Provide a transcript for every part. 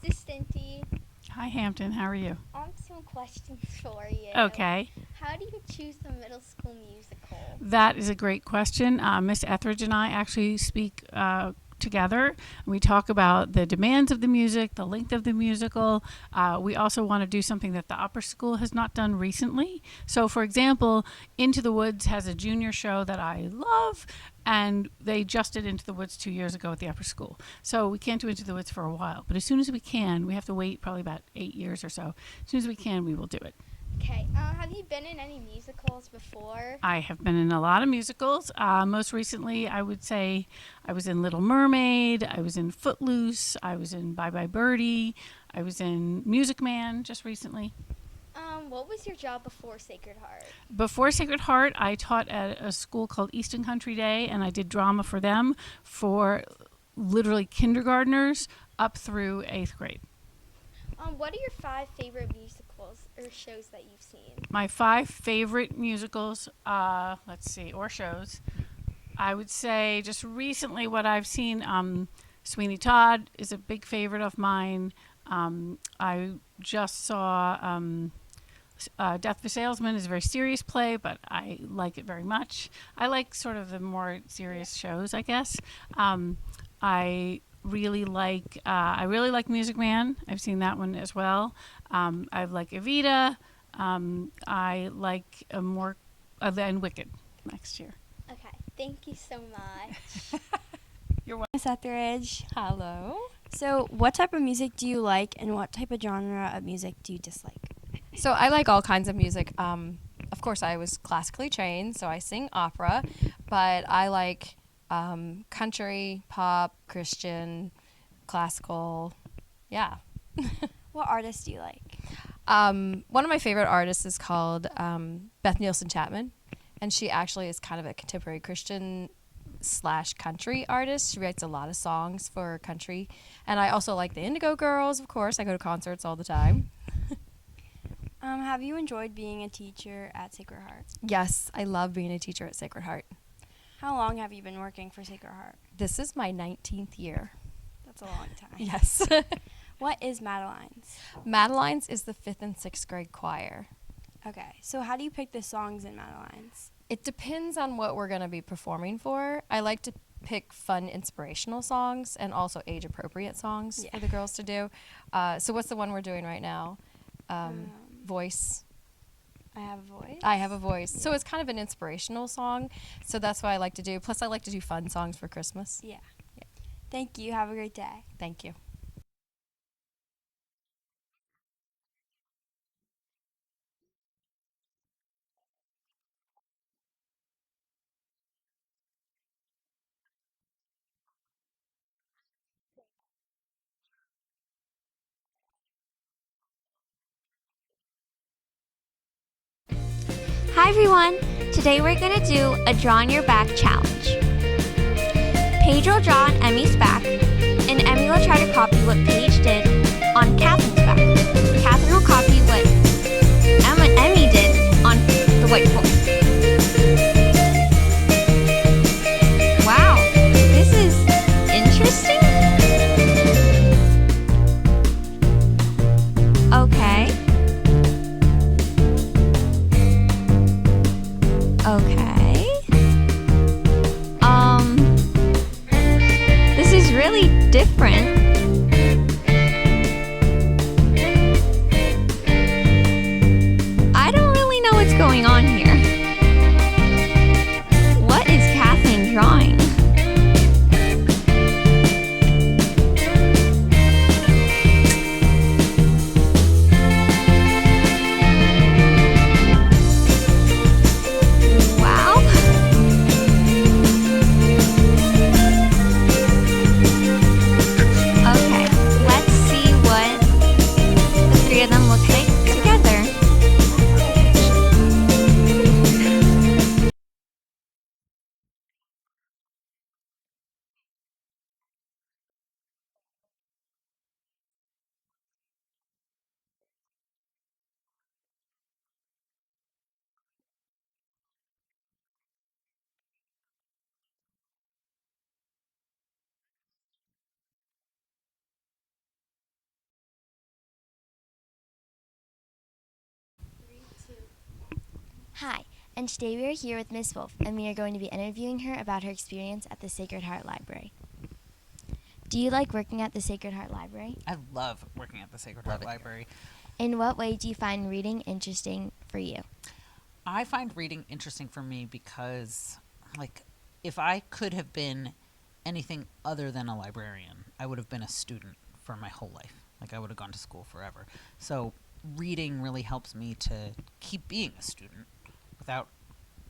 Disinti. Hi, Hampton. How are you? Some questions for you. Okay. How do you choose the middle school musical? That is a great question. Miss Etheridge and I actually speak together. We talk about the demands of the music, the length of the musical. We also want to do something that the upper school has not done recently. So, for example, Into the Woods has a junior show that I love, and they just did Into the Woods 2 years ago at the upper school. So we can't do Into the Woods for a while. But as soon as we can, we have to wait probably about 8 years or so. As soon as we can, we will do it. Okay. Have you been in any musicals before? I have been in a lot of musicals. Most recently, I would say I was in Little Mermaid, I was in Footloose, I was in Bye Bye Birdie, I was in Music Man just recently. What was your job before Sacred Heart? Before Sacred Heart, I taught at a school called Easton Country Day, and I did drama for them for literally kindergartners up through 8th grade. What are your 5 favorite musicals or shows that you've seen? My 5 favorite musicals, or shows. I would say just recently what I've seen, Sweeney Todd is a big favorite of mine. I just saw Death of a Salesman is a very serious play, but I like it very much. I like sort of the more serious shows, I guess. I really like Music Man. I've seen that one as well. I like Evita. I like more than Wicked next year. Okay, thank you so much. You're welcome. Miss Etheridge. Hello. So, what type of music do you like, and what type of genre of music do you dislike? So I like all kinds of music. Of course, I was classically trained, so I sing opera, but I like country, pop, Christian, classical. Yeah. What artists do you like? One of my favorite artists is called Beth Nielsen Chapman, and she actually is kind of a contemporary Christian / country artist. She writes a lot of songs for country, and I also like the Indigo Girls. Of course, I go to concerts all the time. Have you enjoyed being a teacher at Sacred Heart? Yes, I love being a teacher at Sacred Heart. How long have you been working for Sacred Heart? This is my 19th year. That's a long time. Yes. What is Madeline's? Madeline's is the 5th and 6th grade choir. Okay, so how do you pick the songs in Madeline's? It depends on what we're going to be performing for. I like to pick fun, inspirational songs and also age-appropriate songs for the girls to do. So what's the one we're doing right now? Voice. I Have a Voice. I Have a Voice. So it's kind of an inspirational song. So that's what I like to do. Plus, I like to do fun songs for Christmas. Yeah. Thank you. Have a great day. Thank you. Hi everyone! Today we're going to do a Draw on Your Back challenge. Paige will draw on Emmy's back, and Emmy will try to copy what Paige did on Catherine's back. Catherine will copy what Emmy did on the whiteboard. Wow, this is interesting. Okay. Okay. This is really different. Hi, and today we are here with Miss Wolf, and we are going to be interviewing her about her experience at the Sacred Heart Library. Do you like working at the Sacred Heart Library? I love working at the Sacred Heart Library. In what way do you find reading interesting for you? I find reading interesting for me because, like, if I could have been anything other than a librarian, I would have been a student for my whole life. Like, I would have gone to school forever. So reading really helps me to keep being a student without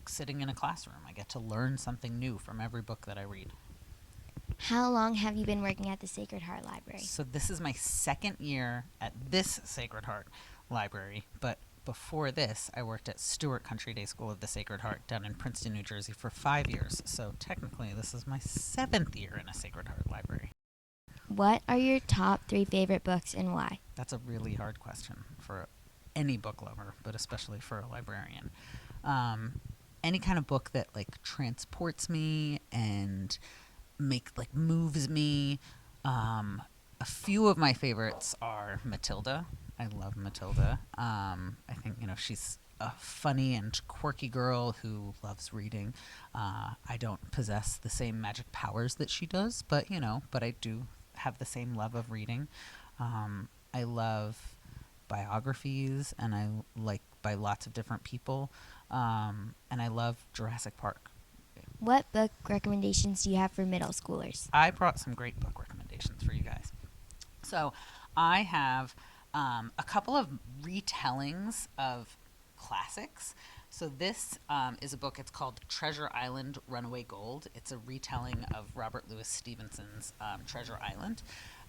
sitting in a classroom. I get to learn something new from every book that I read. How long have you been working at the Sacred Heart Library? So this is my second year at this Sacred Heart Library, but before this, I worked at Stuart Country Day School of the Sacred Heart down in Princeton, New Jersey for 5 years. So technically, this is my 7th year in a Sacred Heart Library. What are your top 3 favorite books and why? That's a really hard question for any book lover, but especially for a librarian. Any kind of book that like transports me and moves me. A few of my favorites are Matilda. I love Matilda. I think, she's a funny and quirky girl who loves reading. I don't possess the same magic powers that she does, but I do have the same love of reading. I love biographies, and I like by lots of different people. And I love Jurassic Park. What book recommendations do you have for middle schoolers? I brought some great book recommendations for you guys. So I have a couple of retellings of classics. So this is a book. It's called Treasure Island, Runaway Gold. It's a retelling of Robert Louis Stevenson's Treasure Island,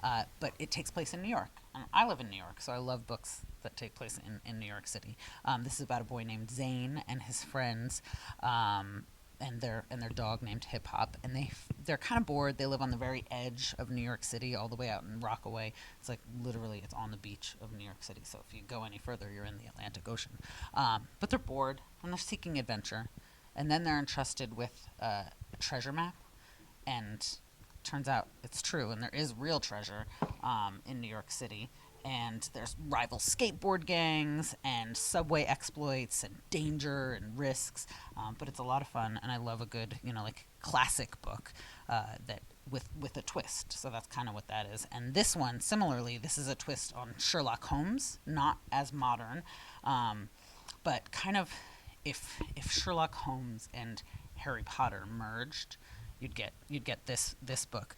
but it takes place in New York. I live in New York, so I love books that take place in New York City. This is about a boy named Zane and his friends, and their dog named Hip Hop, and they're kind of bored. They live on the very edge of New York City, all the way out in Rockaway. It's like literally it's on the beach of New York City. So if you go any further, you're in the Atlantic Ocean. But they're bored and they're seeking adventure, and then they're entrusted with a treasure map, and turns out it's true, and there is real treasure in New York City. And there's rival skateboard gangs and subway exploits and danger and risks, but it's a lot of fun, and I love a good, classic book that with a twist. So that's kind of what that is. And this one, similarly, this is a twist on Sherlock Holmes, not as modern, but kind of if Sherlock Holmes and Harry Potter merged, you'd get this book,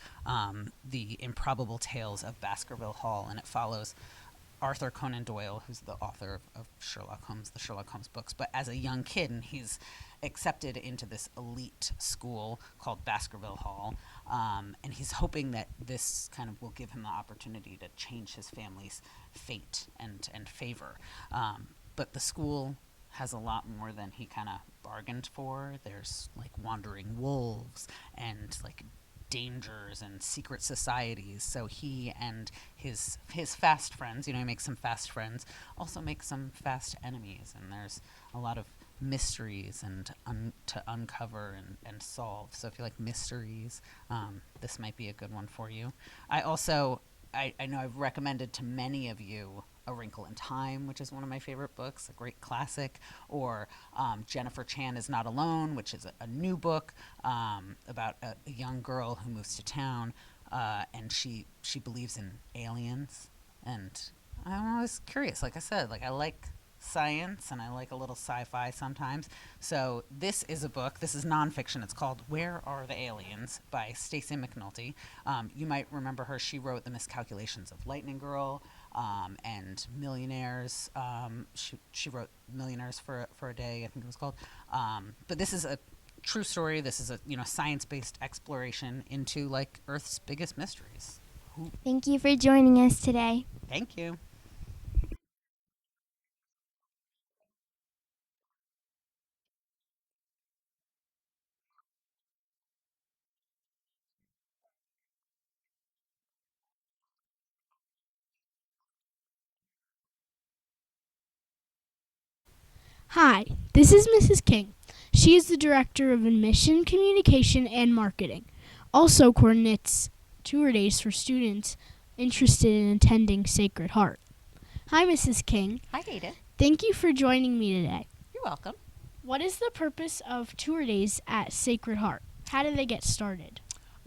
The Improbable Tales of Baskerville Hall, and it follows Arthur Conan Doyle, who's the author of Sherlock Holmes, the Sherlock Holmes books, but as a young kid, and he's accepted into this elite school called Baskerville Hall, and he's hoping that this kind of will give him the opportunity to change his family's fate and favor. But the school has a lot more than he kind of bargained for. There's like wandering wolves and like dangers and secret societies. So he and his fast friends, he makes some fast friends, also makes some fast enemies. And there's a lot of mysteries and to uncover and solve. So if you like mysteries, this might be a good one for you. I know I've recommended to many of you A Wrinkle in Time, which is one of my favorite books, a great classic, or Jennifer Chan is Not Alone, which is a new book about a young girl who moves to town, and she believes in aliens. And I'm always curious. Like I said, I like science and I like a little sci-fi sometimes. So this is a book. This is nonfiction. It's called Where Are the Aliens by Stacey McNulty. You might remember her. She wrote The Miscalculations of Lightning Girl and Millionaires. She wrote Millionaires for a Day, I think it was called. But this is a true story. This is a science-based exploration into Earth's biggest mysteries. Thank you for joining us today. Thank you. Hi, this is Mrs. King. She is the Director of Admission, Communication, and Marketing. Also coordinates tour days for students interested in attending Sacred Heart. Hi, Mrs. King. Hi, Ada. Thank you for joining me today. You're welcome. What is the purpose of tour days at Sacred Heart? How do they get started?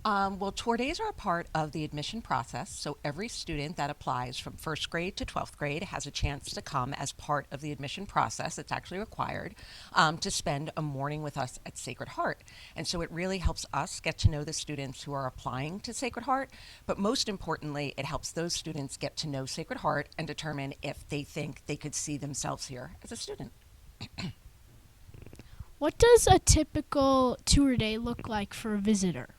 Well, tour days are a part of the admission process, so every student that applies from first grade to 12th grade has a chance to come as part of the admission process. It's actually required to spend a morning with us at Sacred Heart. And so it really helps us get to know the students who are applying to Sacred Heart, but most importantly, it helps those students get to know Sacred Heart and determine if they think they could see themselves here as a student. What does a typical tour day look like for a visitor?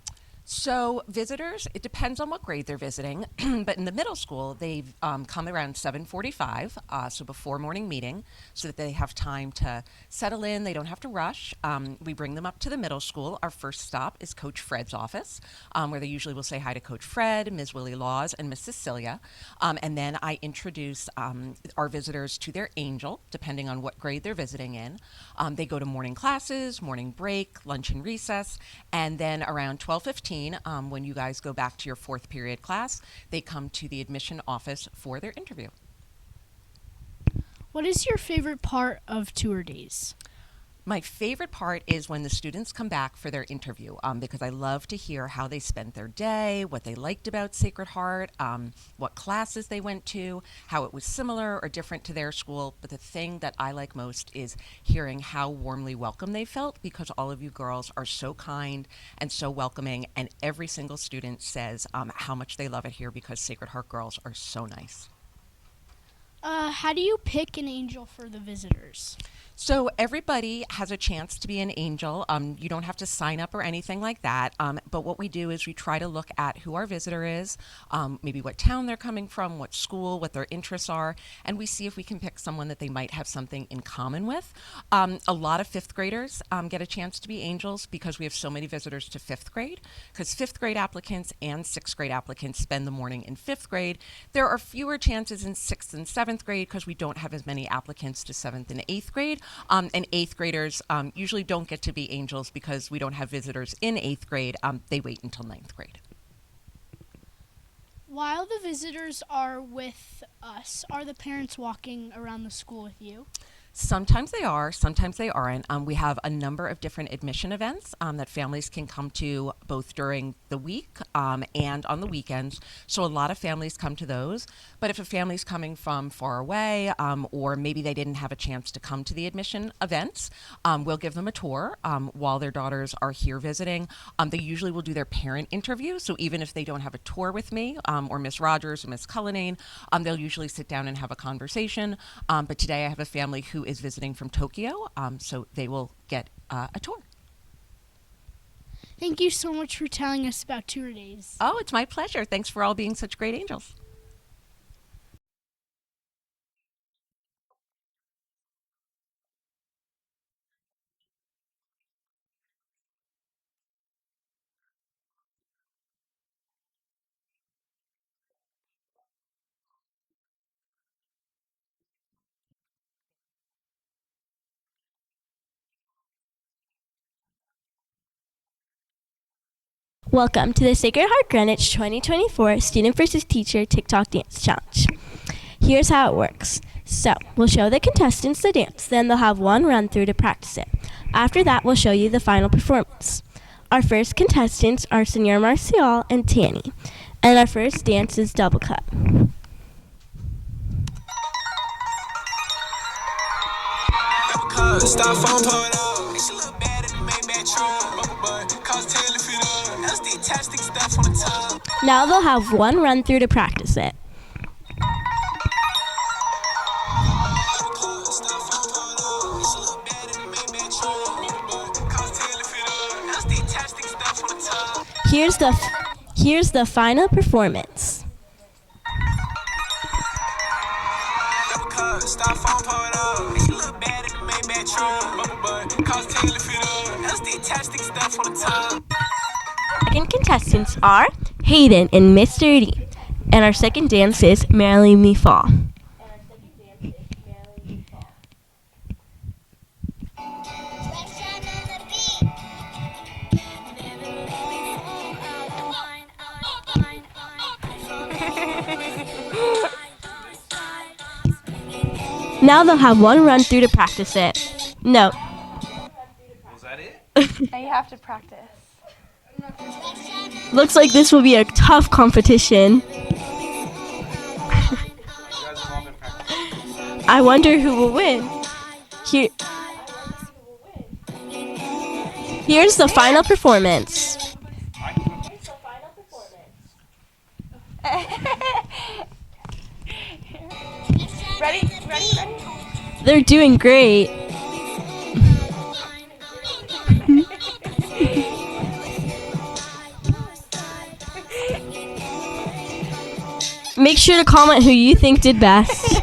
So visitors, it depends on what grade they're visiting, but in the middle school, they come around 7:45, so before morning meeting, so that they have time to settle in. They don't have to rush. We bring them up to the middle school. Our first stop is Coach Fred's office, where they usually will say hi to Coach Fred, Ms. Willie Laws, and Miss Cecilia. And then I introduce our visitors to their angel, depending on what grade they're visiting in. They go to morning classes, morning break, lunch and recess, and then around 12:15, when you guys go back to your fourth period class, they come to the admission office for their interview. What is your favorite part of tour days? My favorite part is when the students come back for their interview, because I love to hear how they spent their day, what they liked about Sacred Heart, what classes they went to, how it was similar or different to their school. But the thing that I like most is hearing how warmly welcome they felt, because all of you girls are so kind and so welcoming, and every single student says how much they love it here because Sacred Heart girls are so nice. How do you pick an angel for the visitors? So everybody has a chance to be an angel. You don't have to sign up or anything like that. But what we do is we try to look at who our visitor is, maybe what town they're coming from, what school, what their interests are, and we see if we can pick someone that they might have something in common with. A lot of fifth graders get a chance to be angels because we have so many visitors to fifth grade, because fifth grade applicants and sixth grade applicants spend the morning in fifth grade. There are fewer chances in sixth and seventh grade because we don't have as many applicants to seventh and eighth grade. And eighth graders usually don't get to be angels because we don't have visitors in eighth grade. They wait until ninth grade. While the visitors are with us, are the parents walking around the school with you? Sometimes they are, sometimes they aren't. We have a number of different admission events that families can come to both during the week and on the weekends. So a lot of families come to those. But if a family's coming from far away or maybe they didn't have a chance to come to the admission events, we'll give them a tour while their daughters are here visiting. They usually will do their parent interview. So even if they don't have a tour with me or Miss Rogers or Miss Cullinane, they'll usually sit down and have a conversation. But today I have a family who is visiting from Tokyo, so they will get a tour. Thank you so much for telling us about tour days. Oh, it's my pleasure. Thanks for all being such great angels. Welcome to the Sacred Heart Greenwich 2024 Student vs. Teacher TikTok Dance Challenge. Here's how it works. So, we'll show the contestants the dance, then they'll have one run through to practice it. After that, we'll show you the final performance. Our first contestants are Senor Marcial and Tanny, and our first dance is Double Cut. Now they'll have one run through to practice it. Here's the final performance. Second contestants are Hayden and Mr. D, and our second dance is Merrily Me Fall. Now they'll have one run through to practice it. No, And you have to practice. Looks like this will be a tough competition. I wonder who will win. Here's the final performance. Ready? They're doing great. Make sure to comment who you think did best.